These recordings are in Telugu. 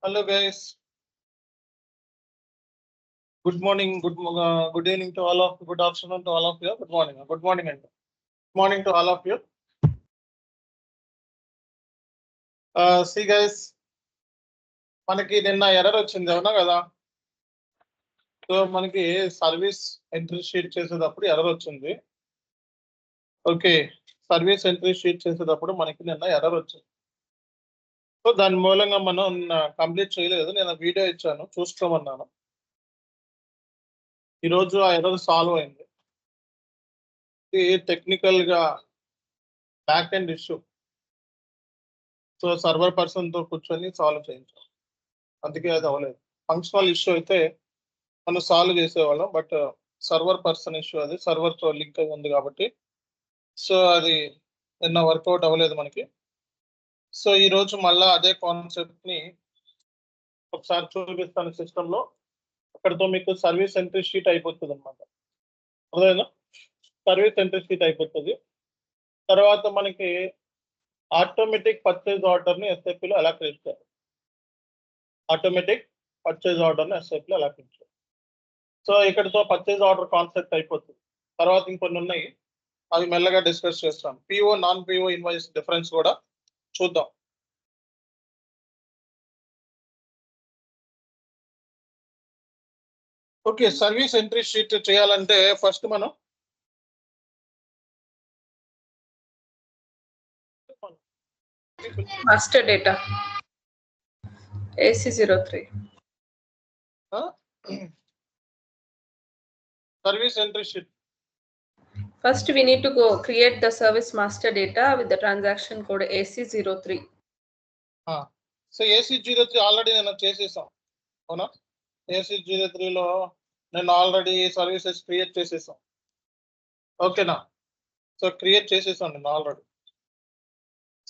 Hello guys. Good morning. Good evening to all of. Good afternoon to all of you. Good morning. Good morning and good morning to all of you. See guys, మనకి నిన్న ఎర్రర్ వచ్చింది అవునా కదా? సో మనకి సర్వీస్ ఎంట్రీ షీట్ చేసేటప్పుడు ఎర్రర్ వచ్చింది. ఓకే, సర్వీస్ ఎంట్రీ షీట్ చేసేటప్పుడు మనకి నిన్న ఎర్రర్ వచ్చింది. సో దాని మూలంగా మనం కంప్లీట్ చేయలేదు. నేను వీడియో ఇచ్చాను, చూసుకోమన్నాను. ఈరోజు ఆ ఎర్రర్ సాల్వ్ అయింది. ఇది టెక్నికల్ గా back end issue. So server person తో కూర్చొని సాల్వ్ చేయించాం, అందుకే అది అవ్వలేదు. ఫంక్షనల్ ఇష్యూ అయితే మనం సాల్వ్ చేసేవాళ్ళం, బట్ సర్వర్ పర్సన్ ఇష్యూ, అది సర్వర్ తో లింక్ అయి ఉంది కాబట్టి సో అది నిన్న వర్కౌట్ అవ్వలేదు మనకి. సో ఈ రోజు మళ్ళా అదే కాన్సెప్ట్ ని ఒకసారి చూపిస్తాను సిస్టమ్ లో. అక్కడతో మీకు సర్వీస్ ఎంట్రీ షీట్ అయిపోతుంది అనమాట. అదేనా, సర్వీస్ ఎంట్రీ షీట్ అయిపోతుంది. తర్వాత మనకి ఆటోమేటిక్ పర్చేజ్ ఆర్డర్ ని SAP లో ఎలా క్రియేట్ చేయాలి, ఆటోమేటిక్ పర్చేజ్ ఆర్డర్ ని SAP లో ఎలా క్రియేట్ చేయాలి. సో ఇక్కడతో పర్చేజ్ ఆర్డర్ కాన్సెప్ట్ అయిపోతుంది. తర్వాత ఇంకొన్ని ఉన్నాయి, అవి మెల్లగా డిస్కస్ చేస్తాం. PO non PO invoice difference కూడా చూద్దాం. ఓకే, సర్వీస్ ఎంట్రీ షీట్ చేయాలంటే ఫస్ట్ మనం master data AC03. Service entry sheet. First we need to go create the service master data with the transaction code AC03. So AC03 already నేను చేసేసాం అవునా. AC03 లో నేను ఆల్రెడీ సర్వీసెస్ క్రియేట్ చేసేసాం. ఓకేనా, సో క్రియేట్ చేసేసాం నేను ఆల్రెడీ.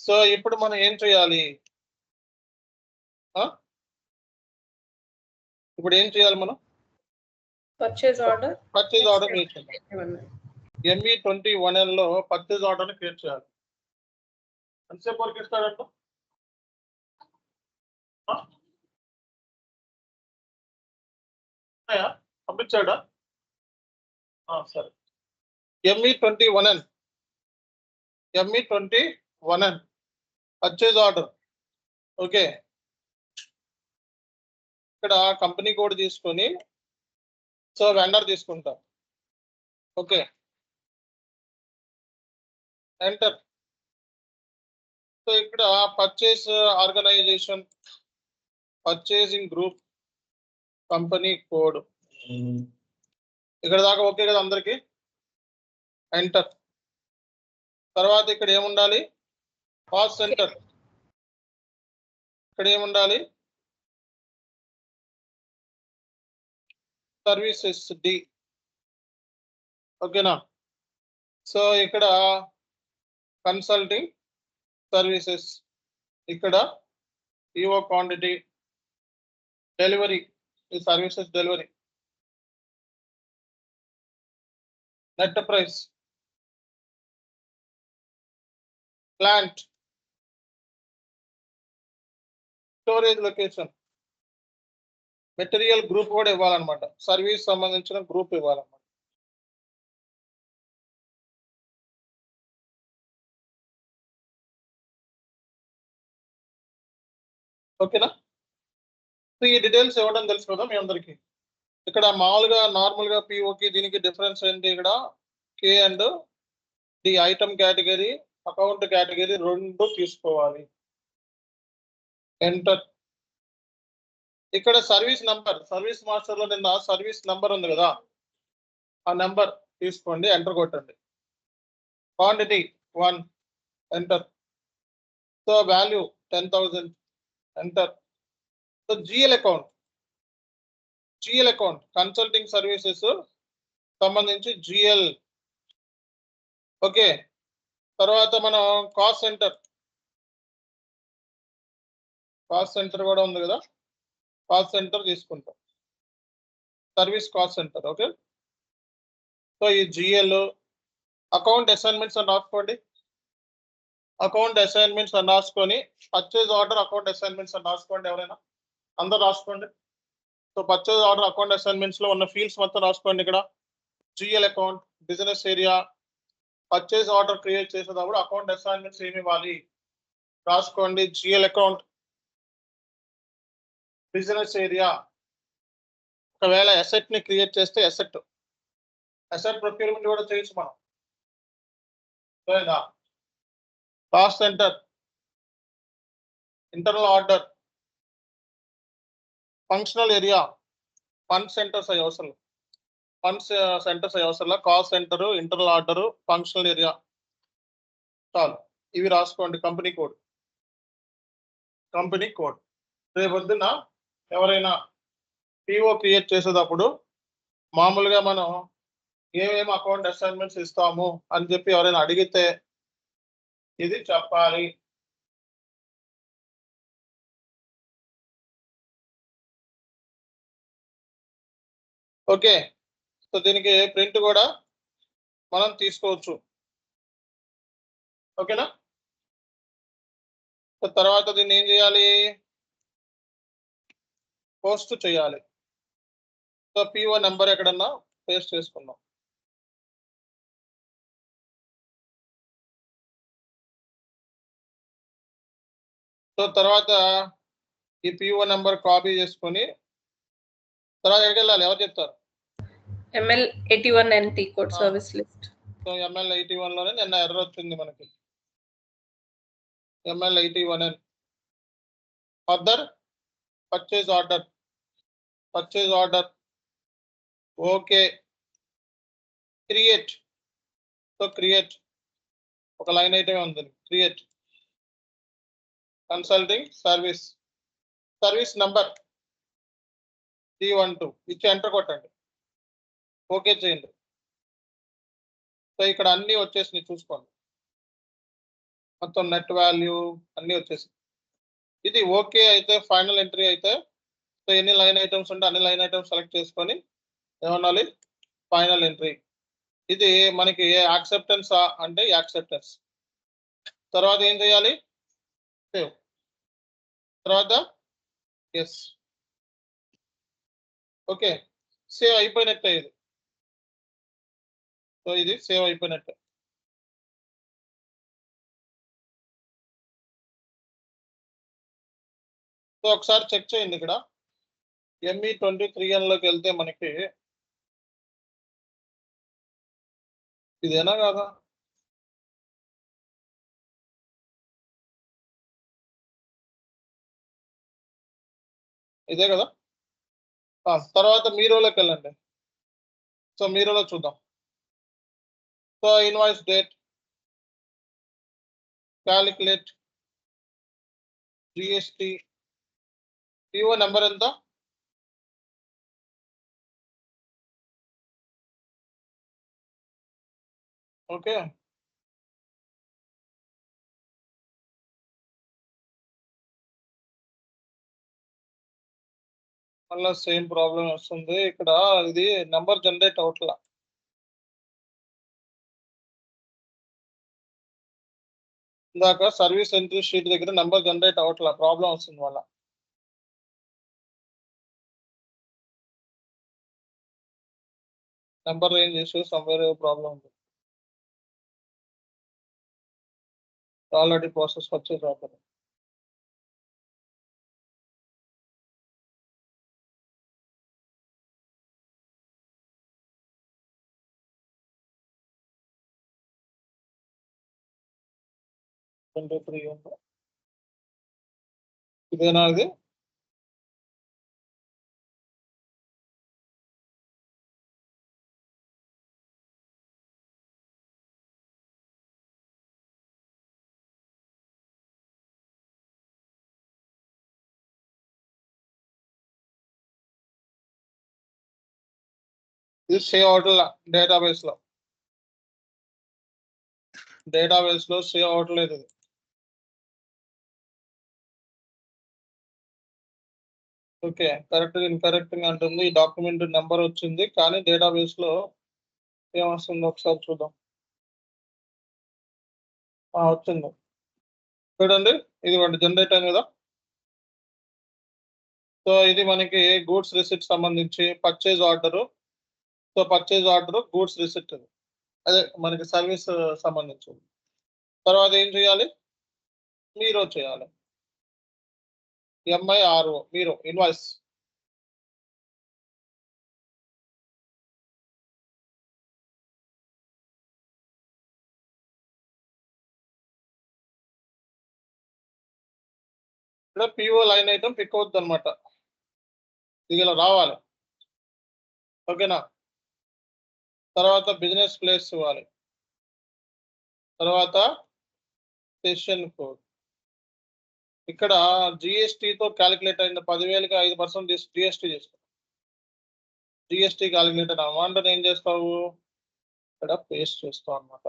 సో ఇప్పుడు మనం ఏం చేయాలి, ఇప్పుడు ఏం చేయాలి మనం? Purchase order క్రియేట్ చేయాలి. ME21L లో పర్చేజ్ ఆర్డర్ క్రియేట్ చేయాలి. ఎంతసేపు వరకు ఇస్తాడంట? పంపించాడా? సరే. ME21L purchase order. ఓకే, ఇక్కడ కంపెనీ కోడ్ తీసుకొని సో వెండర్ తీసుకుంటాం. Okay, enter. సో ఇక్కడ purchase organisation, purchasing group, company code, ఇక్కడ దాకా ఓకే కదా అందరికి? ఎంటర్. తర్వాత ఇక్కడ ఏముండాలి? Cost centre. ఇక్కడ ఏముండాలి? Services D. ఓకేనా. సో ఇక్కడ కన్సల్టింగ్ సర్వీసెస్, ఇక్కడ ఈఓ క్వాంటిటీ, డెలివరీ, ఈ services delivery, net price, plant, storage location, material group కూడా ఇవ్వాలన్నమాట. సర్వీస్ సంబంధించిన గ్రూప్ ఇవ్వాలన్నమాట. ఓకేనా. సో ఈ డీటెయిల్స్ ఇవ్వడం తెలుసు కదా మీ అందరికి. ఇక్కడ మామూలుగా నార్మల్ గా పిఓకి దీనికి డిఫరెన్స్ ఏంటి? ఇక్కడ K and D, item category, account category రెండు తీసుకోవాలి. ఎంటర్. ఇక్కడ సర్వీస్ నంబర్, సర్వీస్ మాస్టర్ లో నిన్న సర్వీస్ నంబర్ ఉంది కదా, ఆ నెంబర్ తీసుకోండి, ఎంటర్ కొట్టండి. Quantity 1, enter. So value 10,000, enter. So GL account consulting services సంబంధించి జిఎల్. ఓకే, తర్వాత మనం కాస్ట్ సెంటర్ కూడా ఉంది కదా, కాస్ట్ సెంటర్ తీసుకుంటాం, service cost centre. Okay, so ఈ జిఎల్ అకౌంట్ అసైన్మెంట్స్ అని రాసుకోండి. అకౌంట్ అసైన్మెంట్స్ అని రాసుకొని పర్చేజ్ ఆర్డర్ అకౌంట్ అసైన్మెంట్స్ అని రాసుకోండి ఎవరైనా. అందరు రాసుకోండి. So purchase order account assignments లో ఉన్న ఫీల్డ్స్ మొత్తం రాసుకోండి. ఇక్కడ GL account, business area, purchase order create చేసేటప్పుడు అకౌంట్ అసైన్మెంట్స్ ఏమి ఇవ్వాలి రాసుకోండి. జిఎల్ అకౌంట్, బిజినెస్ ఏరియా, ఒకవేళ అసెట్ ని క్రియేట్ చేస్తే అసెట్ ప్రొక్యూర్మెంట్ కూడా చేయొచ్చు మనం. Cost centre, internal order, functional area, fund centres అయ్యి అవసరం, ఫండ్స్ సెంటర్స్ అయ్యి అవసరం, cost centre, internal order, functional area చాలు. ఇవి రాసుకోండి. Company code. రేపు పొద్దున్న ఎవరైనా పిఓ క్రియేట్ చేసేటప్పుడు మామూలుగా మనం ఏమేమి అకౌంట్ అసైన్మెంట్స్ ఇస్తాము అని చెప్పి ఎవరైనా అడిగితే ఇది చెప్పాలి. ఓకే, సో దీనికి ప్రింట్ కూడా మనం తీసుకోవచ్చు. ఓకేనా? సో తర్వాత దీన్ని ఏం చేయాలి? పోస్ట్ చేయాలి. సో పిఓ నెంబర్ ఎక్కడన్నా పేస్ట్ చేసుకుందాం. సో తర్వాత ఈ పిఓ నెంబర్ కాపీ చేసుకొని తర్వాత ఎక్కడికి వెళ్ళాలి? ఎవరు చెప్తారు? ML 81NT code service list. So ML 81 లోనే నిన్న ఎర్రర్ వచ్చింది మనకి. ML 81N further purchase order okay. Create. So create ఒక లైన్ ఐటమే ఉంది. క్రియేట్ కన్సల్టింగ్ సర్వీస్ నంబర్ 312 ఇచ్చి ఎంటర్ కొట్టండి. ఓకే చేయండి. సో ఇక్కడ అన్ని వచ్చేసినాయి చూసుకోండి. మొత్తం నెట్ వాల్యూ అన్ని వచ్చేసి ఇది ఓకే అయితే ఫైనల్ ఎంట్రీ అయితే సో ఎన్ని లైన్ ఐటమ్స్ ఉంటే అన్ని లైన్ ఐటమ్స్ సెలెక్ట్ చేసుకొని ఏమనాలి? Final entry. ఇది మనకి యాక్సెప్టెన్స్ అంటే యాక్సెప్టెన్స్. తర్వాత ఏం చేయాలి? సేవ్. తర్వాత ఎస్. ఓకే, సేవ్ అయిపోయినట్టే ఇది. సో ఇది సేవ్ అయిపోయినట్టే. సో ఒకసారి చెక్ చేయండి. ఇక్కడ ME23N లోకి వెళ్తే మనకి ఇదేనా కాదా? ఇదే కదా. తర్వాత మీరోలోకి వెళ్ళండి. సో మీరోలో చూద్దాం. So invoice date, calculate, GST, PO number ఎంత? ఓకే, మళ్ళీ సేమ్ ప్రాబ్లం వస్తుంది ఇక్కడ. ఇది నెంబర్ జనరేట్ అవట్లా. ఇందాక సర్వీస్ ఎంట్రీ షీట్ దగ్గర నెంబర్ జనరేట్ అవట్లా, ప్రాబ్లం వస్తుంది వల్ల. Number range issue somewhere problem ఉంది. Already process purchase order. ఇదేనా ఇది? ఇది సేవ్ అవట్లా డేటాబేస్ లో సేవ్ అవట్లేదు ఇది. ఓకే, కరెక్ట్ ఇన్కరెక్ట్ అంటుంది. ఈ డాక్యుమెంట్ నెంబర్ వచ్చింది కానీ డేటాబేస్ లో ఏమొస్తుందో ఒకసారి చూద్దాం. వచ్చింది చూడండి, ఇది జనరేట్ అయింది కదా. సో సో ఇది మనకి గూడ్స్ రిసిప్ట్ సంబంధించి purchase order. So purchase order goods receipt అదే మనకి సర్వీస్ సంబంధించింది. తర్వాత ఏం చేయాలి, మీరు చేయాలి MIRO మీరు ఇన్వాయిస్. ఇక్కడ PO లైన్ ఐటమ్ పిక్ అవుతుంది అనమాట, ఇది ఇలా రావాలి. ఓకేనా. తర్వాత బిజినెస్ ప్లేస్ ఇవ్వాలి. తర్వాత సెషన్ కోడ్. ఇక్కడ జిఎస్టీతో క్యాలిక్యులేట్ అయిన 10,000కి 5% జిఎస్టీ చేసుకో. జిఎస్టీ క్యాలిక్యులేటర్ అమౌంట్ ఏం చేస్తావు, ఇక్కడ పేస్ట్ చేస్తావు అనమాట.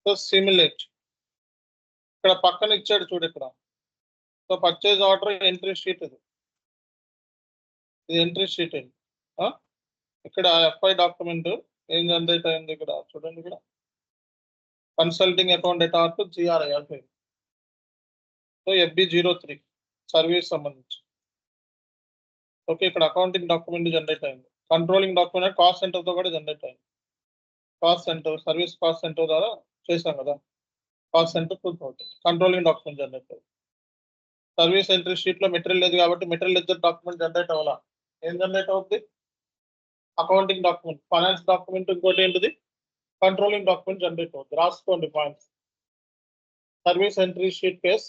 సో సిమ్యులేట్ ఇక్కడ పక్కన ఇచ్చాడు చూడు ఇక్కడ. So purchase order entry sheet ఇది ఎంట్రీ షీట్ అండి. ఇక్కడ FI డాక్యుమెంట్ ఏం జనరేట్ అయింది ఇక్కడ చూడండి. ఇక్కడ consulting account data to GRIR. So FB03 service సంబంధించి. ఓకే, ఇక్కడ అకౌంటింగ్ డాక్యుమెంట్ జనరేట్ అయింది. కంట్రోలింగ్ డాక్యుమెంట్ కాస్ట్ సెంటర్ తో కూడా జనరేట్ అయింది. Cost centre service cost centre ద్వారా చేసాం కదా, cost centre 2000. Controlling document generate అయింది. సర్వీస్ ఎంట్రీ షీట్ లో మెటీరియల్ లేదు కాబట్టి మెటీరియల్ లెడ్జర్ డాక్యుమెంట్ జనరేట్ అవ్వాలా. ఏం జనరేట్ అవుతుంది, అకౌంటింగ్ డాక్యుమెంట్. ఫైనాన్స్ డాక్యుమెంట్ ఇంకోటి ఏంటిది, కంట్రోలింగ్ డాక్యుమెంట్ జనరేట్ అవుతుంది. రాసుకోండి points. Service entry sheet case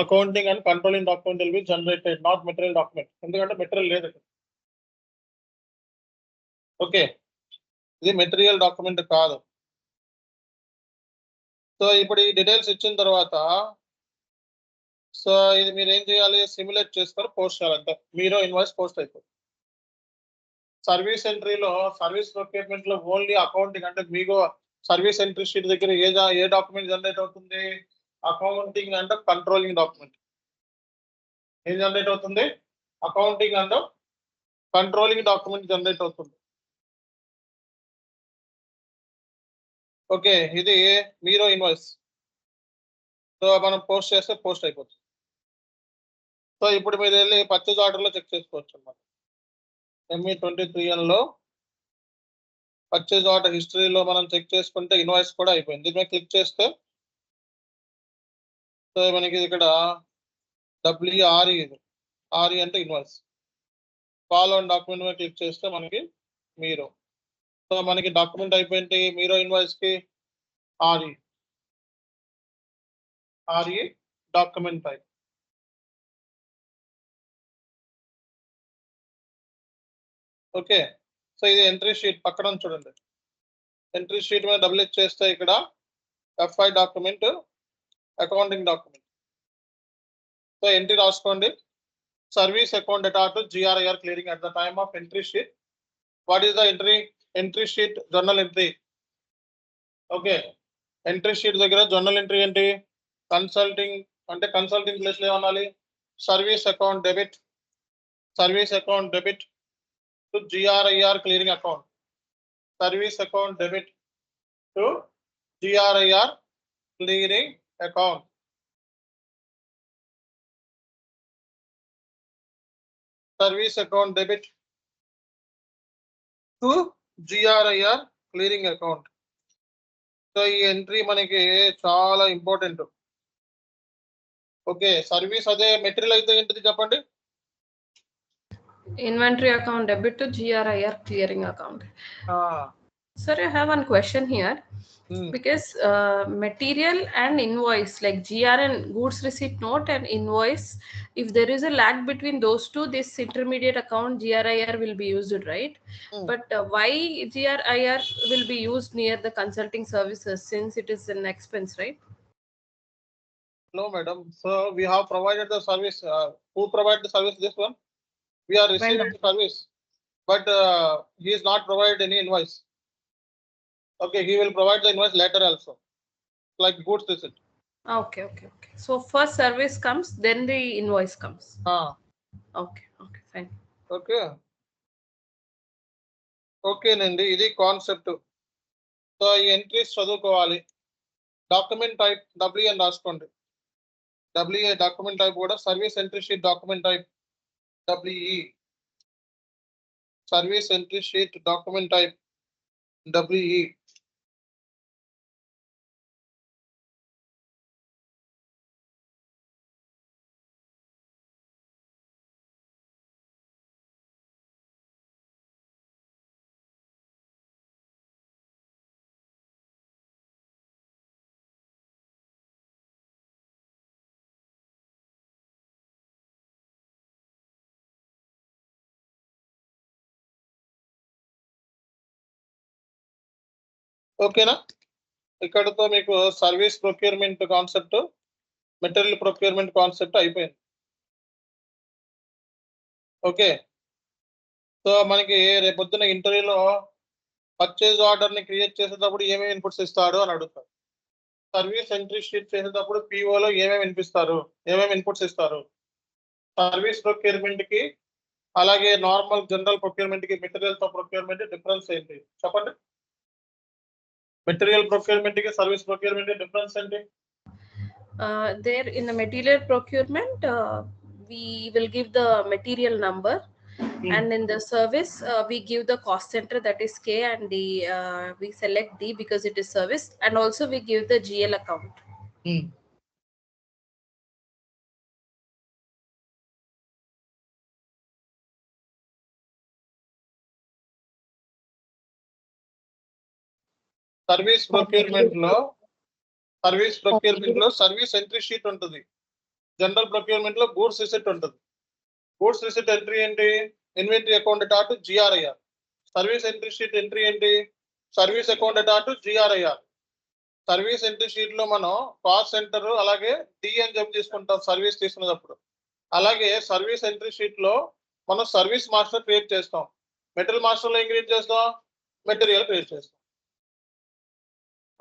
accounting and controlling document will be generated, not material document. ఎందుకంటే మెటీరియల్ లేదు. ఓకే, ఇది మెటీరియల్ డాక్యుమెంట్ కాదు. సో ఇప్పుడు ఈ డీటెయిల్స్ ఇచ్చిన తర్వాత సో ఇది మీరు ఏం చేయాలి, సిమ్యులేట్ చేసుకొని పోస్ట్ చేయాలంటే మీరు ఇన్వాయిస్ పోస్ట్ అయిపోతుంది. సర్వీస్ ఎంట్రీలో సర్వీస్ ప్రొక్యూర్మెంట్ లో ఓన్లీ అకౌంటింగ్ అంటే మీకు సర్వీస్ ఎంట్రీ షీట్ దగ్గర ఏ డాక్యుమెంట్ జనరేట్ అవుతుంది, అకౌంటింగ్ అండ్ కంట్రోలింగ్ డాక్యుమెంట్. ఏం జనరేట్ అవుతుంది, accounting and controlling document generate అవుతుంది. ఓకే, ఇది మీరు ఇన్వాయిస్. సో మనం పోస్ట్ చేస్తే పోస్ట్ అయిపోతుంది. సో ఇప్పుడు మీరు వెళ్ళి పర్చేజ్ ఆర్డర్ లో చెక్ చేసుకోవచ్చు అన్నమాట. ME23N లో పర్చేజ్ ఆర్డర్ హిస్టరీలో మనం చెక్ చేసుకుంటే ఇన్వాయిస్ కూడా అయిపోయింది. దీని మీద క్లిక్ చేస్తే సో మనకి ఇక్కడ WRE ఇది RE అంటే ఇన్వాయిస్. ఫాలో అండ్ డాక్యుమెంట్ మీద క్లిక్ చేస్తే మనకి మీరు. సో మనకి డాక్యుమెంట్ అయిపోయింది మీరు ఇన్వాయిస్ కి RE document type. Okay, so ఇది ఎంట్రీ షీట్ పక్కన చూడండి. ఎంట్రీ షీట్ మీద డబుల్ క్లిక్ చేస్తే ఇక్కడ FI document accounting document. So entry రాసుకోండి, service account data to GRIR clearing at the time of entry sheet. What is the entry sheet journal entry. Okay, entry sheet దగ్గర జర్నల్ ఎంట్రీ ఏంటి, కన్సల్టింగ్ అంటే కన్సల్టింగ్ ప్లేస్ లో ఏమనాలి, service account debit to GRIR clearing account. Service account debit to GRIR clearing account. Service account debit to GRIR clearing account. So ఈ ఎంట్రీ మనకి చాలా ఇంపార్టెంట్. ఓకే, సర్వీస్ అదే మెటీరియల్ అయితే ఏంటిది చెప్పండి. Inventory account debit to GRIR clearing account. Sir, I have one question here. Because material and invoice like GR and goods receipt note and invoice, if there is a lag between those two, this intermediate account GRIR will be used, right? But why GRIR will be used near the consulting services since it is an expense, right? No madam, so we have provided the service. Who provided the service? This one we are receiving the service, but he is not provided any invoice. Okay, he will provide the invoice later also, like goods receipt. Okay. So first service comes, then the invoice comes. Okay, fine. Okay నండి, ఇది కాన్సెప్ట్. సో ఈ ఎంట్రీస్ చదువుకోవాలి. డాక్యుమెంట్ టైప్ WN రాసుకోండి. WA document type కూడా service entry sheet document type WE. Service entry sheet document type WE. ఓకేనా? ఇక్కడతో మీకు service procurement concept, material procurement concept అయిపోయింది. ఓకే, సో మనకి రేపొద్దున ఇంటర్వ్యూలో పర్చేజ్ ఆర్డర్ ని క్రియేట్ చేసేటప్పుడు ఏమేమి ఇన్పుట్స్ ఇస్తాడు అని అడుగుతారు. సర్వీస్ ఎంట్రీ షీట్ చేసేటప్పుడు పిఓలో ఏమేమి ఇన్పుట్స్ ఇస్తారు. సర్వీస్ ప్రొక్యూర్మెంట్ కి అలాగే నార్మల్ జనరల్ ప్రొక్యూర్మెంట్ కి మెటీరియల్ తో ప్రొక్యూర్మెంట్ డిఫరెన్స్ ఏంటి చెప్పండి. మెటీరియల్ ప్రొక్యూర్మెంట్ కి సర్వీస్ ప్రొక్యూర్మెంట్ డిఫరెన్స్ ఏంటి? There in the material procurement, we will give the material number, and in the service, we give the cost center, that is K, and we select D because it is service, and also we give the GL account. Service procurement లో సర్వీస్ ఎంట్రీ షీట్ ఉంటుంది. జనరల్ ప్రొక్యూర్మెంట్ లో గూడ్స్ రిసిట్ ఉంటుంది. గూడ్స్ రిసిట్ ఎంట్రీ ఏంటి? Inventory account dot GRIR. Service entry sheet entry ఏంటి? Service account dot GRIR. Service entry sheet లో మనం కాస్ట్ సెంటర్ అలాగే డి అని చెప్పి తీసుకుంటాం సర్వీస్ తీసుకునేటప్పుడు. అలాగే సర్వీస్ ఎంట్రీ షీట్ లో మనం సర్వీస్ మాస్టర్ క్రియేట్ చేస్తాం. మెటీరియల్ మాస్టర్ లో ఏం క్రియేట్ చేస్తాం? మెటీరియల్ క్రియేట్ చేస్తాం.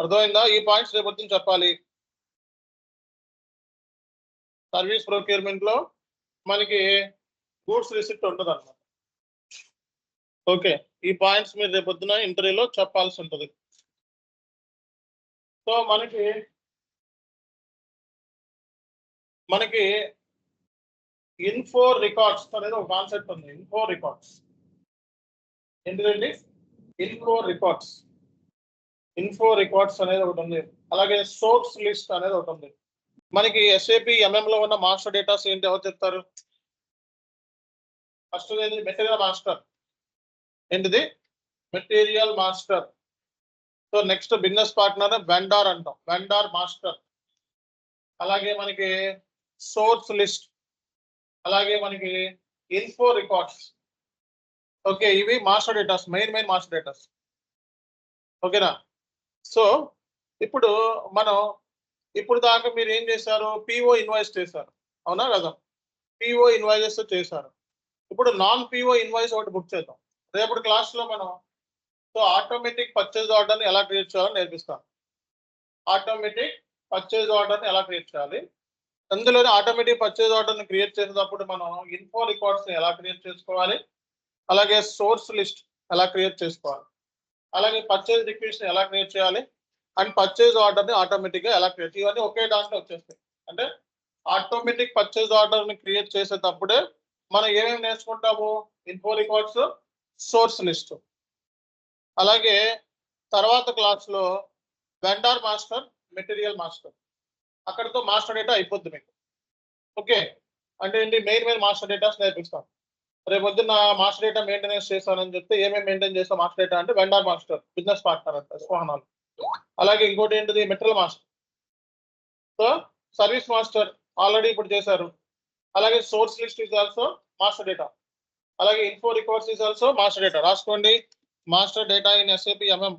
అర్థమైందా? ఈ పాయింట్స్ రేపు పొద్దున్న చెప్పాలి. సర్వీస్ ప్రొక్యూర్మెంట్ లో మనకి గూడ్స్ రిసిప్ట్ ఉంటుంది అన్నమాట. ఓకే, ఈ పాయింట్స్ మీరు రేపు పొద్దున ఇంటర్వ్యూలో చెప్పాల్సి ఉంటుంది. సో మనకి ఇన్ఫో రికార్డ్స్ అనేది ఒక కాన్సెప్ట్ ఉంది. ఇన్ఫో రికార్డ్స్ ఏంటిదండి? ఇన్ఫో రికార్డ్స్ అనేది ఒకటి ఉంది. అలాగే సోర్స్ లిస్ట్ అనేది ఒకటి ఉంది. మనకి SAP MM లో ఉన్న మాస్టర్ డేటాస్ ఏంటి ఎవరు చెప్తారు? First material master. ఏంటిది? Material master. So next business partner vendor అంటాం, వెండార్ మాస్టర్. అలాగే మనకి సోర్స్ లిస్ట్, అలాగే మనకి ఇన్ఫో రికార్డ్స్. ఓకే, ఇవి master datas, main master datas. ఓకేనా? సో ఇప్పుడు దాకా మీరు ఏం చేశారు? PO ఇన్వాయిస్ చేశారు, అవునా కదా? PO ఇన్వాయిసెస్ చేశారు. ఇప్పుడు నాన్ PO ఇన్వాయిస్ ఒకటి బుక్ చేద్దాం రేపటి క్లాస్ లో మనం. సో ఆటోమేటిక్ పర్చేజ్ ఆర్డర్ ని ఎలా క్రియేట్ చేయాలో నేర్పిస్తాను. ఆటోమేటిక్ పర్చేజ్ ఆర్డర్ ని ఎలా క్రియేట్ చేయాలి, అందులోనే ఆటోమేటిక్ పర్చేజ్ ఆర్డర్ ని క్రియేట్ చేసేటప్పుడు మనం ఇన్ఫో రికార్డ్స్ ని ఎలా క్రియేట్ చేసుకోవాలి, అలాగే సోర్స్ లిస్ట్ ఎలా క్రియేట్ చేసుకోవాలి, అలాగే పర్చేజ్ రిక్వెస్ట్ ఎలా క్రియేట్ చేయాలి, అండ్ పర్చేజ్ ఆర్డర్ ని ఆటోమేటిక్ గా ఎలా క్రియేట్, ఇవన్నీ ఒకే దాంట్లో వచ్చేస్తాయి. అంటే ఆటోమేటిక్ పర్చేజ్ ఆర్డర్ ని క్రియేట్ చేసేటప్పుడే మనం ఏమేమి నేర్చుకుంటాము? Info records, source list. అలాగే తర్వాత క్లాస్ లో వెండార్ మాస్టర్, మెటీరియల్ మాస్టర్. అక్కడతో మాస్టర్ డేటా అయిపోద్ది మీకు. ఓకే, అంటే ఏంటి? మెయిన్ మాస్టర్ డేటాస్ నేర్పిస్తాం. రేపు పొద్దున్న మాస్టర్ డేటా మెయింటెనెన్స్ చేస్తానని చెప్తే ఏమేమి మెయింటైన్ చేస్తాం మాస్టర్ డేటా అంటే వెండార్ మాస్టర్, బిజినెస్ పార్ట్నర్ అంటే స్వాహనాలు. అలాగే ఇంకోటి ఏంటిది? Material master. So service master already ఇప్పుడు చేశారు. అలాగే source list is also master data. అలాగే info records is also master data. రాసుకోండి, master data in SAP MM.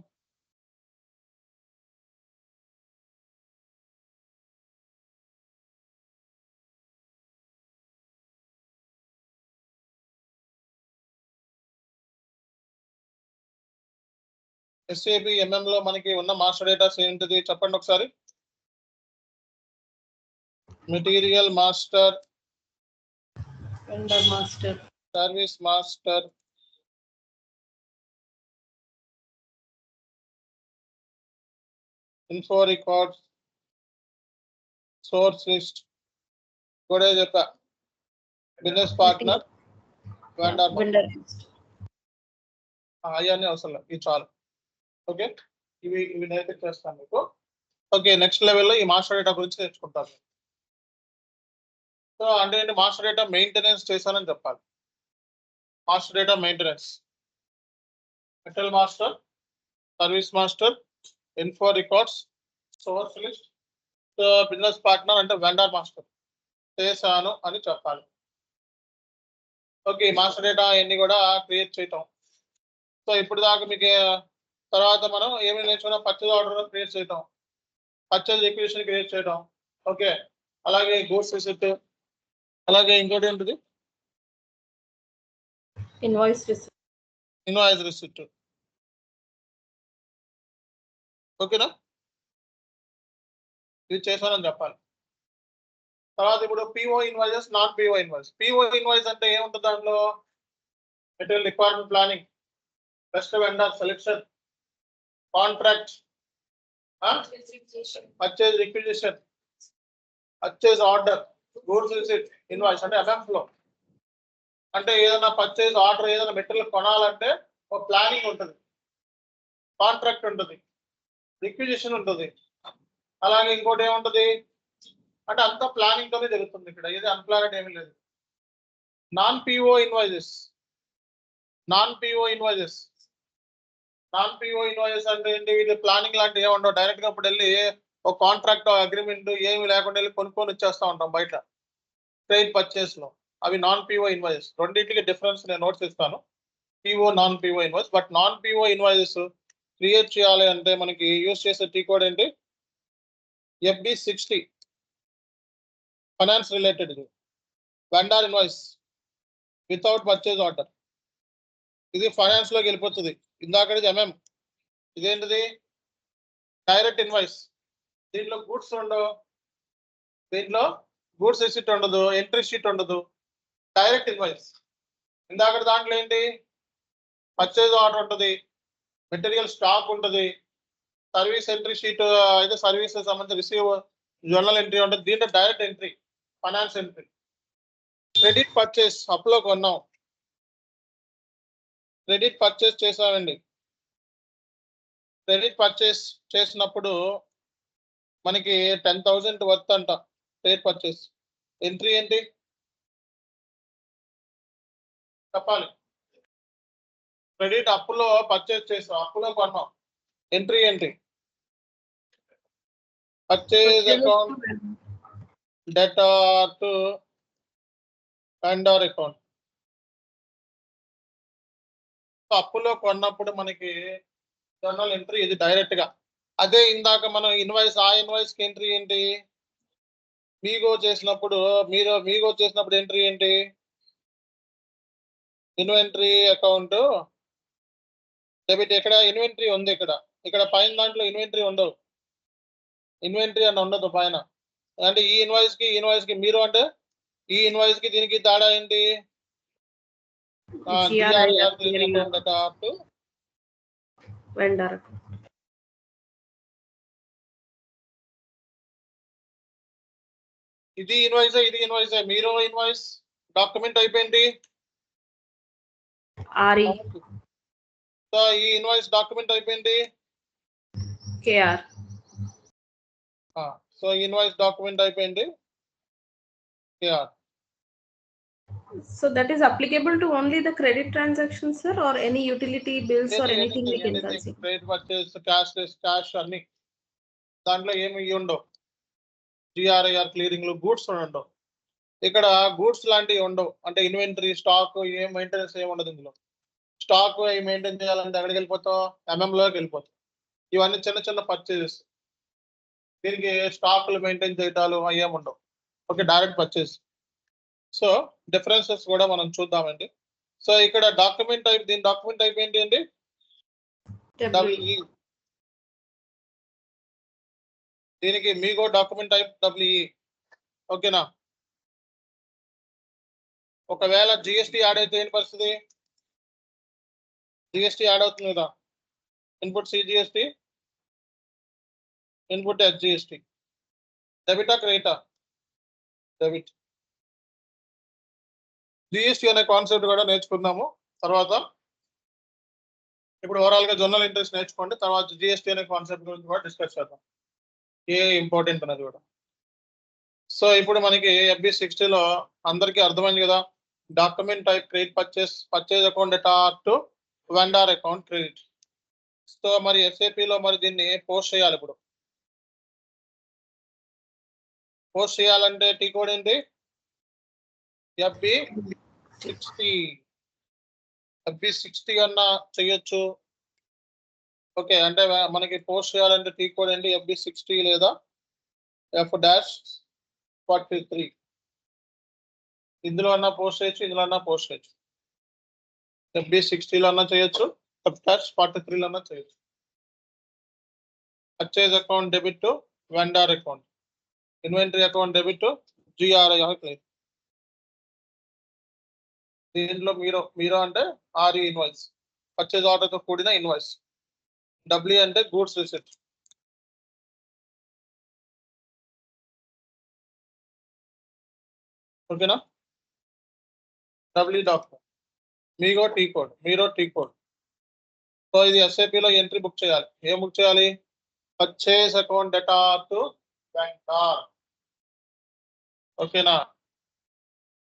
SAP MM లో మనకి ఉన్న మాస్టర్ డేటాస్ ఏంటిది చెప్పండి ఒకసారి. Material master, vendor master, service master, info records, source list, కూడా చెప్పా బిజినెస్ పార్ట్నర్ వెండర్ vendor. అవన్నీ అవసరం లేదు, ఇది చాలు. ఓకే, ఇవి నేర్పి చేస్తాను మీకు. ఓకే, నెక్స్ట్ లెవెల్లో ఈ మాస్టర్ డేటా గురించి నేర్చుకుంటాను. సో అంటే ఏంటి, మాస్టర్ డేటా మెయింటెనెన్స్ చేశానని చెప్పాలి. Master data maintenance, metal master, service master, info records, source list, business partner అంటే వెండర్ మాస్టర్ చేశాను అని చెప్పాలి. ఓకే, మాస్టర్ డేటా అన్ని కూడా క్రియేట్ చేయటం. సో ఇప్పుడు దాకా మీకు తర్వాత మనం ఏమేమి నేర్చుకున్నా, పర్చేజ్ ఆర్డర్ క్రియేట్ చేయటం, పర్చేజ్ రిక్వెజిషన్ క్రియేట్ చేయటం. ఓకే, అలాగే గూడ్స్ రిసిప్ట్, అలాగే ఇంకోటి ఏంటిది Invoice receipt. Invoice receipt. ఓకేనా, ఇది చేశానని చెప్పాలి. తర్వాత ఇప్పుడు PO invoices, non PO invoice. PO invoice అంటే ఏముంటుంది దాంట్లో, material requirement planning, best vendor selection, contract, purchase requisition, purchase order, goods receipt, invoice అంటే ఎంఎం ఫ్లో. అంటే ఏదైనా పర్చేజ్ ఆర్డర్, ఏదైనా మెటీరియల్ కొనాలంటే ఒక ప్లానింగ్ ఉంటుంది, కాంట్రాక్ట్ ఉంటుంది, రిక్విజిషన్ ఉంటుంది, అలాగే ఇంకోటి ఏముంటుంది అంటే అంతా ప్లానింగ్ తోనే జరుగుతుంది. ఇక్కడ ఏది అన్ప్లానెడ్ ఏమీ లేదు. Non PO invoices, non PO invoices, non PO invoices అంటే ఏంటి, వీళ్ళు ప్లానింగ్ లాంటివి ఏమి ఉండవు. డైరెక్ట్ గా ఇప్పుడు వెళ్ళి ఒక కాంట్రాక్ట్ అగ్రిమెంట్ ఏమి లేకుండా వెళ్ళి కొనుక్కొని వచ్చేస్తా ఉంటాం బయట ట్రేడ్ పర్చేస్ లో. అవి నాన్ పిఓ ఇన్వాయిసెస్. రెండింటికి డిఫరెన్స్ నేను నోట్స్ ఇస్తాను, PO non PO invoice. But non PO invoices create చేయాలి అంటే మనకి యూజ్ చేసే టీ కోడ్ ఏంటి, FB60, finance related, vendor invoice without purchase order. ఇది ఫైనాన్స్ లోకి వెళ్ళిపోతుంది. ఇందాకది ఎంఎం, ఇదేంటిది డైరెక్ట్ ఇన్వాయిస్. దీంట్లో గూడ్స్ ఉండవు, దీంట్లో గూడ్స్ రిసిప్ట్ ఉండదు, ఎంట్రీ షీట్ ఉండదు, డైరెక్ట్ ఇన్వాయిస్. ఇందాక దాంట్లో ఏంటి, పర్చేజ్ ఆర్డర్ ఉంటుంది, మెటీరియల్ స్టాక్ ఉంటుంది, సర్వీస్ ఎంట్రీ షీట్ అయితే సర్వీస్ సంబంధించి రిసీవ్ జర్నల్ ఎంట్రీ ఉంటుంది. దీంట్లో direct entry, finance entry. Credit purchase, అప్లో కొన్నాం, క్రెడిట్ పర్చేస్ చేసామండి. క్రెడిట్ పర్చేస్ చేసినప్పుడు మనకి 10,000 వర్త్ అంట క్రెడిట్ పర్చేస్. ఎంట్రీ ఏంటి చెప్పాలి. క్రెడిట్ అప్పులో పర్చేస్ చేసాం, అప్పులో కొన్నాం, ఎంట్రీ ఏంటి, purchase account debtor to vendor account. అప్పులో కొన్నప్పుడు మనకి జర్నల్ ఎంట్రీ ఇది డైరెక్ట్ గా. అదే ఇందాక మనం ఇన్వాయిస్, ఆ ఇన్వాయిస్ కి ఎంట్రీ ఏంటి, మీగో చేసినప్పుడు ఎంట్రీ ఏంటి, ఇన్వెంటరీ అకౌంట్ డెబిట్. ఇక్కడ ఇన్వెంటరీ ఉంది, ఇక్కడ పైన దాంట్లో ఇన్వెంటరీ ఉండవు, ఇన్వెంటరీ అని ఉండదు పైన. అంటే ఈ ఇన్వాయిస్ కి మీరు అంటే ఈ ఇన్వాయిస్ కి దీనికి తేడా ఏంటి, వెండర్. ఇది ఇన్వాయిస్, ఇది ఇన్వాయిస్. మీరు ఇన్వాయిస్ డాక్యుమెంట్ అయిపోయింది, ఆర్ఈ. సో ఈ ఇన్వాయిస్ డాక్యుమెంట్ అయిపోయింది, కేఆర్. సో ఇన్వాయిస్ డాక్యుమెంట్ అయిపోయింది, KR. So that is applicable to only the credit transactions, sir, or any utility bills or anything we can consider. Credit purchase, cash అన్ని దాంట్లో ఏమి ఉండవు. GRIR క్లియరింగ్ లో గూడ్స్ ఉండవు. ఇక్కడ గూడ్స్ లాంటివి ఉండవు. అంటే ఇన్వెంటరీ, స్టాక్ ఏం మెయింటెనెన్స్ ఏమి ఉండదు. ఇందులో స్టాక్ మెయింటైన్ చేయాలంటే ఎక్కడికి వెళ్ళిపోతాం, ఎంఎంలోకి వెళ్ళిపోతాం. ఇవన్నీ చిన్న చిన్న పర్చేజెస్, దీనికి స్టాక్లు మెయింటైన్ చేయటాలు అవి ఉండవు. Okay, direct purchase. So differences కూడా మనం చూద్దామండి. సో ఇక్కడ డాక్యుమెంట్ టైప్, దీని డాక్యుమెంట్ టైప్ ఏంటి అండి, WE. దీనికి మీగో డాక్యుమెంట్ టైప్ WE. ఓకేనా. ఒకవేళ GST యాడ్ అయితే ఏంటి పరిస్థితి, GST యాడ్ అవుతుంది కదా, ఇన్పుట్ CGST, ఇన్పుట్ SGST. డెబిటా క్రెడిటా, డెబిట్. జిఎస్టీ అనే కాన్సెప్ట్ కూడా నేర్చుకున్నాము. తర్వాత ఇప్పుడు ఓవరాల్ గా జనరల్ ఇంట్రెస్ట్ నేర్చుకోండి. తర్వాత జిఎస్టీ అనే కాన్సెప్ట్ గురించి కూడా డిస్కస్ చేద్దాం, ఏ ఇంపార్టెంట్ అనేది కూడా. సో ఇప్పుడు మనకి FB60లో అందరికీ అర్థమైంది కదా, document type credit purchase account data to vendor account credit. So మరి SAPలో మరి దీన్ని పోస్ట్ చేయాలి. ఇప్పుడు పోస్ట్ చేయాలంటే టీ కోడ్ ఏంటి? FB60 అన్నా చెయ్యొచ్చు. ఓకే, అంటే మనకి పోస్ట్ చేయాలంటే టీ కోడ్ ఏంటి? FB60 లేదా F-43. ఇందులో అన్నా పోస్ట్ చేయొచ్చు, ఇందులో అన్నా పోస్ట్ చేయొచ్చు. FB60లో అన్నా చేయొచ్చు, F-43లో అన్నా చేయొచ్చు. Purchase account debit to vendor account, inventory account debit to GRI clear. దీంట్లో మీరు అంటే RE ఇన్వాయిస్, పర్చేజ్ ఆర్డర్తో కూడిన ఇన్వాయిస్. W అంటే గూడ్స్ రిసిప్ట్. ఓకేనా? W document, MIRO T code. So ఇది SAPలో ఎంట్రీ బుక్ చేయాలి. ఏం బుక్ చేయాలి? Purchase account data to vendor. ఓకేనా?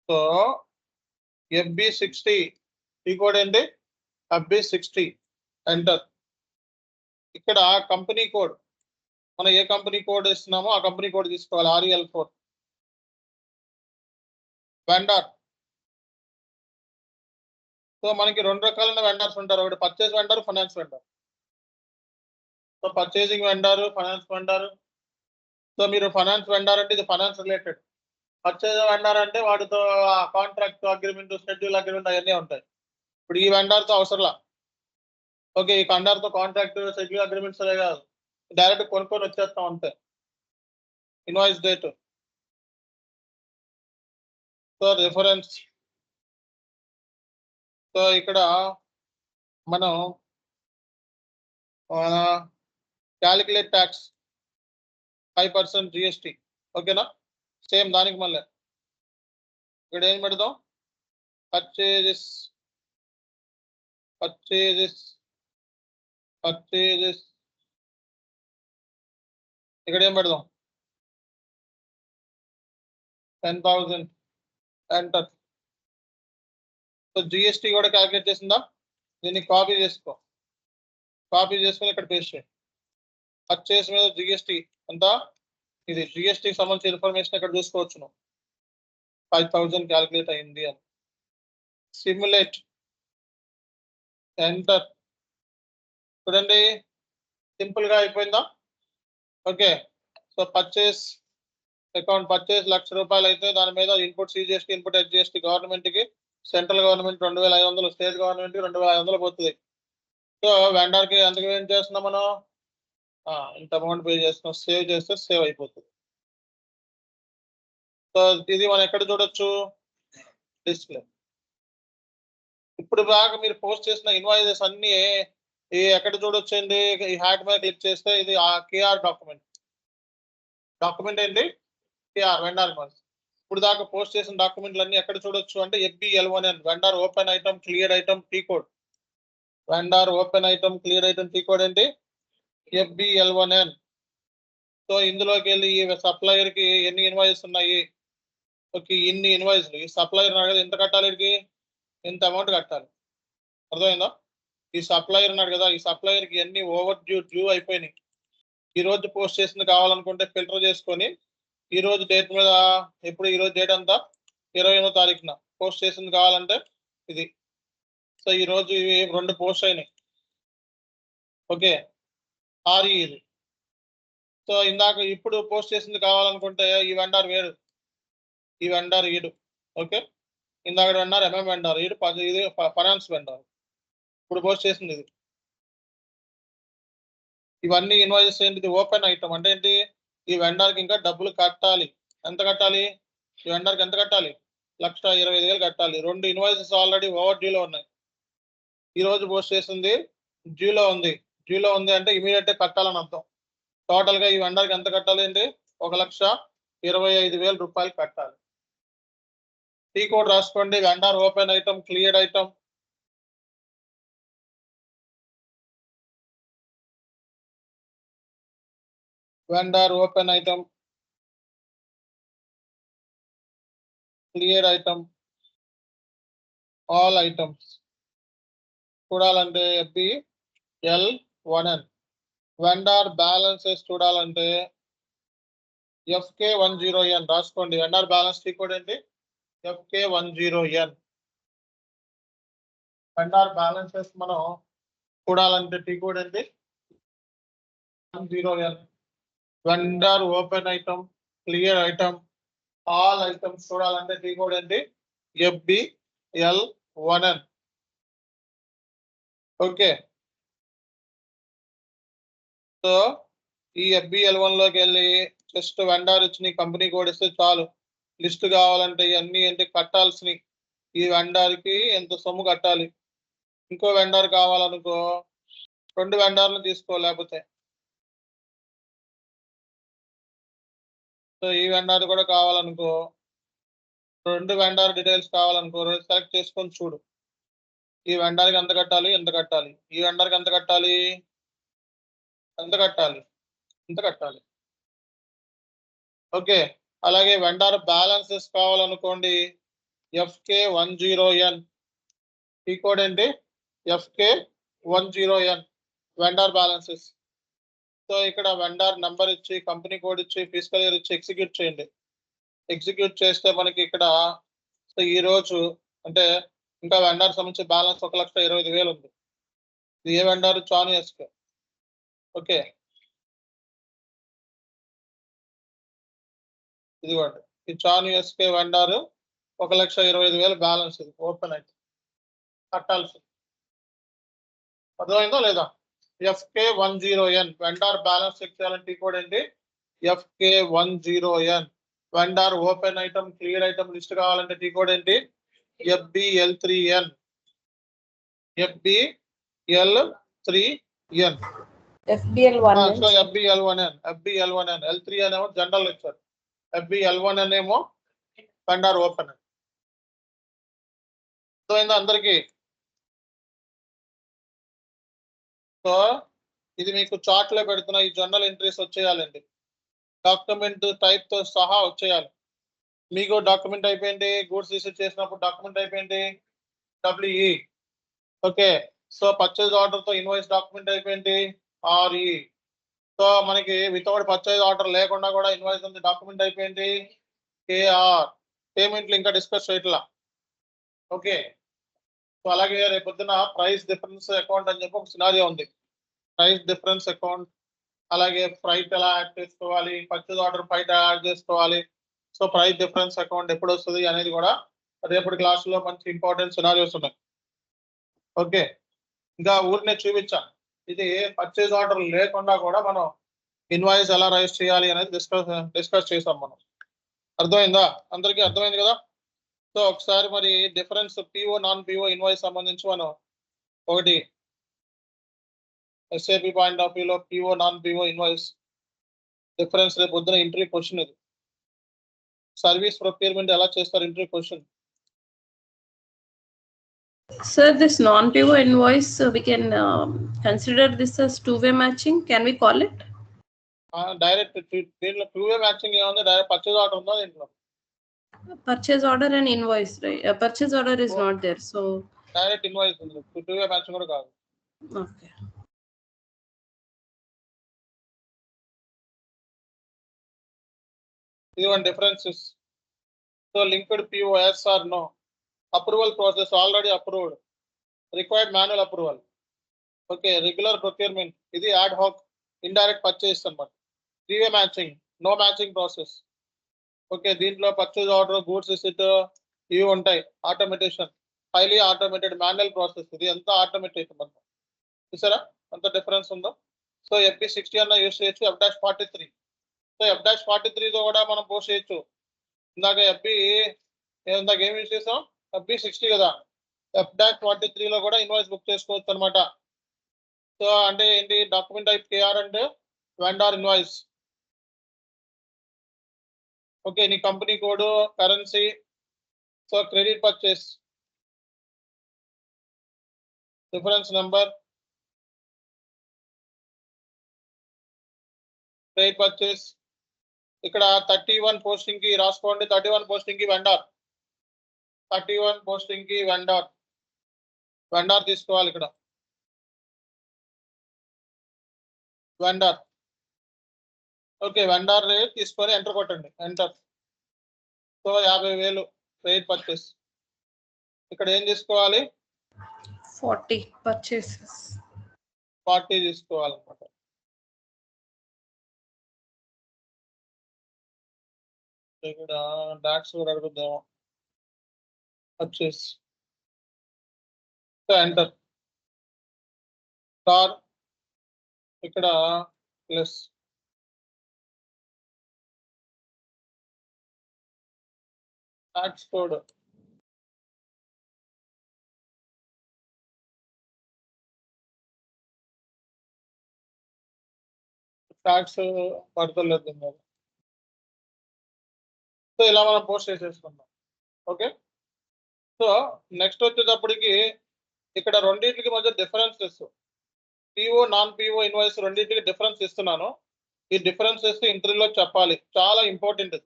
సో FB60 టీ కోడ్ ఏంటి? FB60 enter. ఇక్కడ కంపెనీ కోడ్, మనం ఏ కంపెనీ కోడ్ ఇస్తున్నామో ఆ కంపెనీ కోడ్ తీసుకోవాలి. REL4 vendor. సో మనకి రెండు రకాలైన వెండర్స్ ఉంటారు, ఒకటి purchase vendor, finance vendor. So purchasing vendor, finance vendor. So మీరు ఫైనాన్స్ వెండర్ అంటే ఇది ఫైనాన్స్ రిలేటెడ్. పర్చేజ్ వెండర్ అంటే వాటితో కాంట్రాక్ట్ అగ్రిమెంట్, షెడ్యూల్ అగ్రిమెంట్ అవన్నీ ఉంటాయి. ఇప్పుడు ఈ వెండర్తో అవసరంలా. ఓకే, ఈ వెండర్తో కాంట్రాక్ట్, షెడ్యూల్ అగ్రిమెంట్స్ అనే కాదు, డైరెక్ట్ కొనుక్కొని వచ్చేస్తాం అంతే. Invoice date, so reference. So ఇక్కడ మనం క్యాలిక్యులేట్ ట్యాక్స్ 5% GST. ఓకేనా? సేమ్ దానికి మళ్ళీ ఇక్కడ ఏం పెడదాం? పర్చేజెస్ ఇక్కడ ఏం పెడదాం? 10,000 ఎంటర్. సో GST కూడా క్యాలిక్యులేట్ చేసిందా? దీన్ని కాపీ చేసుకొని ఇక్కడ పేస్ట్ చేయండి. పర్చేస్ మీద GST ఎంత? ఇది GSTకి సంబంధించిన ఇన్ఫర్మేషన్ ఇక్కడ చూసుకోవచ్చు. 5,000 క్యాలిక్యులేట్ అయింది అని. Simulate enter. చూడండి, సింపుల్ గా అయిపోయిందా? Okay, so purchase account, purchase ₹1,00,000 అయితే దాని మీద input CGST, input HGST, government కి, సెంట్రల్ గవర్నమెంట్ 2,500, స్టేట్ గవర్నమెంట్ 2,500 పోతుంది. సో వెండర్ కి అందుకు ఏం చేస్తున్నాం మనం? ఇంత అమౌంట్ పే చేస్తున్నాం. సేవ్ చేస్తే సేవ్ అయిపోతుంది. సో ఇది మనం ఎక్కడ చూడొచ్చు? డిస్ప్లే. ఇప్పుడు బాగా మీరు పోస్ట్ చేసిన ఇన్వాయిసెస్ అన్ని ఎక్కడ చూడొచ్చు అండి? ఈ హ్యాట్ మీద క్లిక్ చేస్తే ఇది KR డాక్యుమెంట్ ఏంటి? KR vendor invoice. ఇప్పుడు దాకా పోస్ట్ చేసిన డాక్యుమెంట్లు అన్ని ఎక్కడ చూడొచ్చు అంటే FBL1N, vendor open item clear item T code. Vendor open item clear item tea code ఏంటి? FBL1N. సో ఇందులోకి వెళ్ళి ఈ సప్లయర్ కి ఎన్ని ఇన్వాయిస్ ఉన్నాయి? ఓకే, ఇన్ని ఇన్వాయిస్లు. ఈ సప్లయర్ ఉన్నాడు కదా, ఎంత కట్టాలి? వీడికి ఎంత అమౌంట్ కట్టాలి? అర్థమైందా? ఈ సప్లయర్ ఉన్నాడు కదా, ఈ సప్లయర్ కి ఎన్ని ఓవర్ డ్యూ అయిపోయినాయి. ఈ రోజు పోస్ట్ చేసింది కావాలనుకుంటే ఫిల్టర్ చేసుకొని ఈ రోజు డేట్ మీద, ఎప్పుడు ఈ రోజు డేట్ అంతా 28వ తారీఖున పోస్ట్ చేసింది కావాలంటే ఇది. సో ఈ రోజు ఇవి 2 పోస్ట్ అయినాయి. ఓకే, RE ఇది. సో ఇందాక ఇప్పుడు పోస్ట్ చేసింది కావాలనుకుంటే ఈ వెండర్ వేరు, ఈ వెండర్ ఈడు. ఓకే, ఇందాక వెండర్ MM వెండర్, ఈడు ఇది ఫైనాన్స్ వెండర్. ఇప్పుడు పోస్ట్ చేసింది ఇది. ఇవన్నీ ఇన్వాయిసెస్ ఏంటిది? ఓపెన్ ఐటమ్ అంటే ఏంటి? ఈ వెండర్కి ఇంకా డబ్బులు కట్టాలి. ఎంత కట్టాలి? ఈ వెండర్కి ఎంత కట్టాలి? 1,25,000 కట్టాలి. 2 ఇన్వాయిసెస్ ఆల్రెడీ ఓవర్ డ్యూలో ఉన్నాయి. ఈ రోజు పోస్ట్ చేసింది డ్యూలో ఉంది. అంటే ఇమీడియట్ గా కట్టాలని అర్థం. టోటల్ గా ఈ వెండర్కి ఎంత కట్టాలి అంటే 1,25,000 రూపాయలు కట్టాలి. టీ కోడ్ రాసుకోండి. Vendor open item, clear item, vendor open item, clear item, all items చూడాలంటే FBL1N. వెండర్ బ్యాలెన్సెస్ చూడాలంటే FK10N రాసుకోండి. వెండర్ బ్యాలెన్స్ టీ కోడ్ ఏంటి? FK10N. వెండర్ బ్యాలెన్సెస్ మనం చూడాలంటే టీ కోడ్ ఏంటి? 10N. Vendor open item, clear item, all items చూడాలంటే టీ కోడ్ ఏంటి? FBL1N. ఓకే, సో ఈ FBL1 లోకి వెళ్ళి జస్ట్ వెండర్ ఇచ్చిన కంపెనీ కోడ్ ఇస్తే చాలు. లిస్ట్ కావాలంటే ఇవన్నీ ఏంటి కట్టాల్సినవి, ఈ వెండర్ కి ఎంత సొమ్ము కట్టాలి. ఇంకో వెండర్ కావాలనుకో 2 వెండర్లు తీసుకో, లేకపోతే సో ఈ వెండర్ కూడా కావాలనుకో 2 వెండర్ డీటెయిల్స్ కావాలనుకో సెలెక్ట్ చేసుకొని చూడు. ఈ వెండర్కి ఎంత కట్టాలి, ఎంత కట్టాలి, ఈ వెండర్కి ఎంత కట్టాలి, ఎంత కట్టాలి, ఎంత కట్టాలి. ఓకే, అలాగే వెండర్ బ్యాలెన్సెస్ కావాలనుకోండి FK10N. ఈ కోడ్ ఏంటి? FK10N vendor balances. సో ఇక్కడ వెండర్ నెంబర్ ఇచ్చి, కంపెనీ కోడ్ ఇచ్చి, ఫిజికల్ ఇయర్ ఇచ్చి ఎగ్జిక్యూట్ చేయండి. ఎగ్జిక్యూట్ చేస్తే మనకి ఇక్కడ సో ఈ రోజు అంటే ఇంకా వెండర్ సంబంధించి బ్యాలెన్స్ 1,25,000 ఉంది. ఇది ఏ వెండర్? చాను ఎస్కే. ఓకే, ఇదిగోండి ఈ చాను ఎస్కే వెండర్ 1,25,000 బ్యాలెన్స్. ఇది ఓపెన్ అయితే కట్టాల్సి. అర్థమైందా లేదా? FK10N వెండర్ బ్యాలెన్స్ చెక్ చేయాలంటే టీ కోడ్ ఏంటి? FK10N. Vendor open item, clear item list కావాలంటే టీ కోడ్ ఏంటి? FBL3N. FBL3N. FBL1N. So FBL1N. L3N ఏమో జనరల్ ఇచ్చారు. FBL1N ఏమో వెండర్ ఓపెన్. అర్థమైందా అందరికి? సో ఇది మీకు చార్ట్ లో పెడుతున్న ఈ జర్నల్ ఎంట్రీస్ వచ్చేయాలండి. డాక్యుమెంట్ టైప్ తో సహా వచ్చేయాలి. మీకు డాక్యుమెంట్ అయిపోయింది, గూడ్స్ రిసీవ్ చేసినప్పుడు డాక్యుమెంట్ అయిపోయింది WE. Okay, so purchase order తో ఇన్వాయిస్ డాక్యుమెంట్ అయిపోయింది RE. సో మనకి వితౌట్ పర్చేజ్ ఆర్డర్ లేకుండా కూడా ఇన్వాయిస్ ఉంది డాక్యుమెంట్ అయిపోయింది KR. పేమెంట్లు ఇంకా డిస్కస్ చేయట్లా. ఓకే, సో అలాగే రేపు పొద్దున ప్రైస్ డిఫరెన్స్ అకౌంట్ అని చెప్పి ఒక సినారియో ఉంది. ప్రైస్ డిఫరెన్స్ అకౌంట్, అలాగే ఫ్రైట్ ఎలా యాడ్ చేసుకోవాలి, పర్చేజ్ ఆర్డర్ ఫ్రైట్ యాడ్ చేసుకోవాలి. సో ప్రైస్ డిఫరెన్స్ అకౌంట్ ఎప్పుడు వస్తుంది అనేది కూడా రేపటి క్లాస్ లో మంచి ఇంపార్టెంట్ సినారియోస్ ఉన్నాయి. ఓకే, ఇంకా ఊరినే చూపించా. ఇది పర్చేజ్ ఆర్డర్ లేకుండా కూడా మనం ఇన్వాయిస్ ఎలా రైజ్ చేయాలి అనేది డిస్కస్ చేసాం మనం. అర్థమైందా అందరికీ? అర్థమైంది కదా? సో ఒకసారి మరి difference PO non PO invoice సంబంధించి మనం ఒకటి SAP పాయింట్ ఆఫ్ వ్యూలో PO non PO invoice difference రేపు పొద్దున ఇంటర్వ్యూ క్వశ్చన్. ఇది సర్వీస్ ప్రొక్యూర్మెంట్ ఎలా చేస్తారు interview question. Sir, this non-PO invoice, we can consider this as two-way matching. Can we call it? Direct దీంట్లో 2-way మ్యాచింగ్ ఏముంది? డైరెక్ట్ పర్చేజ్ ఆర్డర్ ఉందా దీంట్లో? Purchase order and invoice, right? Purchase order is not there, so direct invoice ఉంది. 2-way మ్యాచింగ్ కూడా కాదు. okay. ఇదిగోండి డిఫరెన్సెస్. సో linked PO yes or no. Approval process already approved. Required manual approval. Okay, regular procurement ఇది యాడ్ హాక్ ఇండైరెక్ట్ పర్చేస్ అన్నమాట. 3-way matching, no matching process. Okay, దీంట్లో పర్చేజ్ ఆర్డర్, గూడ్స్ రిసిట్ ఇవి ఉంటాయి. Automation, highly automated manual process. ఇది ఎంత ఆటోమేటెడ్ మనం చూసారా ఎంత డిఫరెన్స్ ఉందో. సో FB60 అన్న యూస్ చేయొచ్చు, F-43. సో F-43తో కూడా మనం పోస్ట్ చేయొచ్చు. ఇందాక ఇందాక ఏం యూస్ చేసాం? FB60 కదా. F-43లో కూడా ఇన్వాయిస్ బుక్ చేసుకోవచ్చు అనమాట. సో అంటే ఏంటి? డాక్యుమెంట్ టైప్ KR అంటే వెండర్ ఇన్వాయిస్. ఓకే, నీ company code, currency, so credit purchase reference number, credit purchase. ఇక్కడ 31 పోస్టింగ్ కి రాసుకోండి. 31 పోస్టింగ్ కి వెండార్, 31 పోస్టింగ్ కి వెండార్ తీసుకోవాలి. ఇక్కడ వెండార్. ఓకే, వెండార్ రేట్ తీసుకొని ఎంటర్ కొట్టండి. ఎంటర్. So 50,000 credit purchase. ఇక్కడ ఏం తీసుకోవాలి? 40 purchases. 40 తీసుకోవాలన్నమాట. ఇక్కడ డాక్స్ కూడా అడుగుద్దాము. పర్చేస్. So enter. స్టార్. ఇక్కడ ప్లస్. Tax code. ట్యాక్స్ పడతలేదు. సో ఇలా మనం పోస్ట్ చేసేసుకుందాం. ఓకే, సో నెక్స్ట్ వచ్చేటప్పటికి ఇక్కడ రెండింటికి మధ్య differences, PO non PO invoice రెండింటికి డిఫరెన్స్ ఇస్తున్నాను. ఈ డిఫరెన్సెస్ ఇంటర్వ్యూలో చెప్పాలి. చాలా ఇంపార్టెంట్.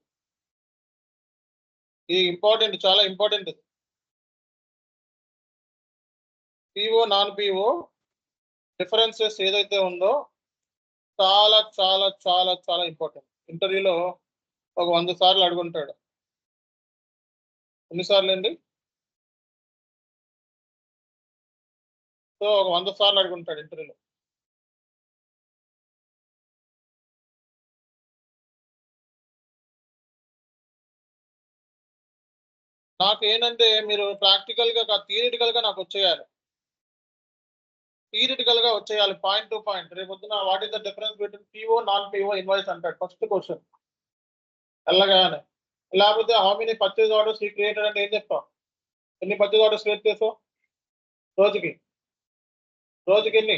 చాలా important. PO non PO differences ఏదైతే ఉందో చాలా చాలా చాలా చాలా ఇంపార్టెంట్. ఇంటర్వ్యూలో ఒక 100 సార్లు అడుగుంటాడు. ఎన్నిసార్లు అండి? సో ఒక 100 సార్లు అడుగుంటాడు ఇంటర్వ్యూలో. నాకు ఏంటంటే మీరు ప్రాక్టికల్ గా థియరిటికల్ గా నాకు వచ్చేయాలి. Point to point. రేపు పొద్దున what is the difference between PO non PO invoice అంటాడు ఫస్ట్ క్వశ్చన్ వెళ్ళగానే. లేకపోతే హౌ మెనీ పర్చేజ్ ఆర్డర్స్ ఈ క్రియేటెడ్ అంటే ఏం చెప్తాం? ఎన్ని పర్చేజ్ ఆర్డర్స్ క్రియేట్ చేసావు రోజుకి ఎన్ని?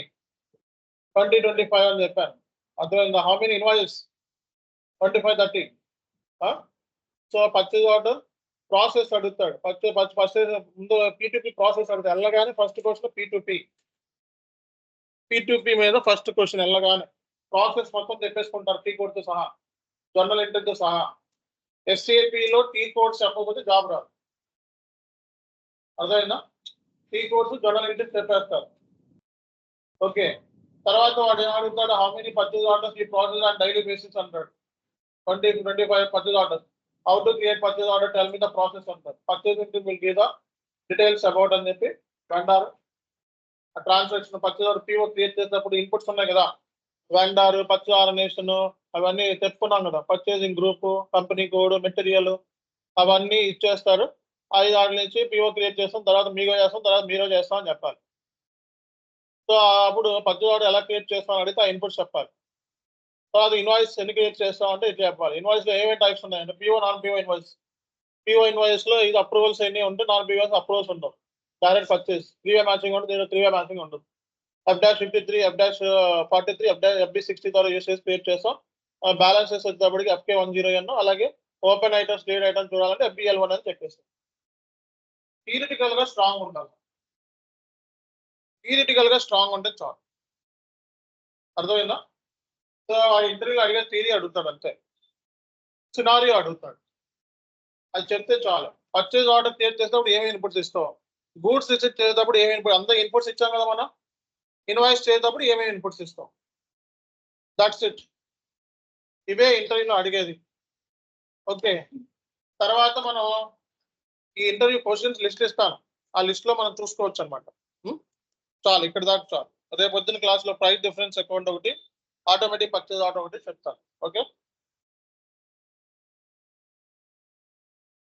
20-25 అని చెప్పాను. అర్థమైందా? How many invoice? 25-30. So purchase order process అడుగుతాడు. పర్చేజ్ ముందు P2P ప్రాసెస్ అడుగుతాడు. వెళ్ళగానే ఫస్ట్ క్వశ్చన్ P2P మీద ఫస్ట్ క్వశ్చన్ వెళ్ళగానే ప్రాసెస్ మొత్తం చెప్పేసుకుంటారు. టీ కోడ్తో సహా, జర్నల్ ఎంట్రీతో సహా. SAPలో టీ కోడ్స్ చెప్పకపోతే జాబ్ రాదు. అర్థమైందా? టీ కోడ్స్ జర్నల్ ఎంట్రీస్ చెప్పేస్తారు. ఓకే, తర్వాత వాడు ఏమడుగుతాడు? హౌ మెనీ పర్చేజ్ ఆర్డర్స్ ఈ ప్రాసెస్ ఆన్ డైలీ బేసిస్ అంటాడు. 20-25 purchase orders. How to create purchase order, tell me the process అంటారు. Purchase entry will give the details about అని చెప్పి vendor transaction purchase order PO create చేసేటప్పుడు ఇన్పుట్స్ ఉన్నాయి కదా, వెండార్, పర్చేజ్ ఆర్గనైజేషన్ అవన్నీ చెప్పుకున్నాం కదా. Purchasing group, company code, material అవన్నీ ఇచ్చేస్తారు. 5 ఆర్డర్ నుంచి పిఓ క్రియేట్ చేస్తాం, తర్వాత మీగో చేస్తాం, తర్వాత మీరో చేస్తాం అని చెప్పాలి. సో అప్పుడు పర్చేజ్ ఆర్డర్ ఎలా క్రియేట్ చేస్తామని అడిగితే ఆ ఇన్పుట్స్ చెప్పాలి. తర్వాత ఇన్వాయిస్ ఎన్ని క్రియేట్ చేస్తాం అంటే ఇది చెప్పాలి. ఇన్వాయిస్ లో ఏమేమి టైప్స్ ఉన్నాయంటే PO non PO invoice. PO invoice లో ఇది అప్రూవల్స్ ఎన్ని ఉంటే, నాన్ పిఓ అప్రూవల్స్ ఉండవు. డైరెక్ట్ పర్చేస్ 3-way మ్యాచింగ్ ఉంటుంది, 3-way మ్యాచింగ్ ఉంటుంది. F-53, F-43, FB60 ద్వారా యూస్ చేసి క్రియేట్ చేస్తాం. బ్యాలెన్సెస్ వచ్చేటప్పటికి FK10N, అలాగే ఓపెన్ ఐటమ్స్, డేట్ ఐటమ్స్ చూడాలంటే FBL1 అని చెక్ చేస్తాం. థియరిటికల్ గా స్ట్రాంగ్ ఉండాలి. స్ట్రాంగ్ ఉంటే చాలు. అర్థమైందా? సో ఆ ఇంటర్వ్యూలో అడిగే థియరీ అడుగుతాడు అంతే, సినారియో అడుగుతాడు, అది చెప్తే చాలు. పర్చేజ్ ఆర్డర్ క్రియేట్ చేసేటప్పుడు ఏమేమి ఇన్పుట్స్ ఇస్తావు, గూడ్స్ రిసీవ్ చేసేటప్పుడు ఏమేమి ఇన్పుట్, అంతా ఇన్పుట్స్ ఇచ్చాం కదా మనం. ఇన్వాయిస్ చేసేటప్పుడు ఏమేమి ఇన్పుట్స్ ఇస్తాం, దట్స్ ఇట్. ఇవే ఇంటర్వ్యూలో అడిగేది. ఓకే, తర్వాత మనం ఈ ఇంటర్వ్యూ క్వశ్చన్స్ లిస్ట్ ఇస్తాను. ఆ లిస్ట్ లో మనం చూసుకోవచ్చు అనమాట. చాలు, ఇక్కడ దాకా చాలు. రేపు పొద్దున్న క్లాస్ లో ప్రైస్ డిఫరెన్స్ అకౌంట్ ఒకటి, ఆటోమేటిక్ పర్చేజ్ ఆర్డర్ ఒకటి చెప్తాను. ఓకే.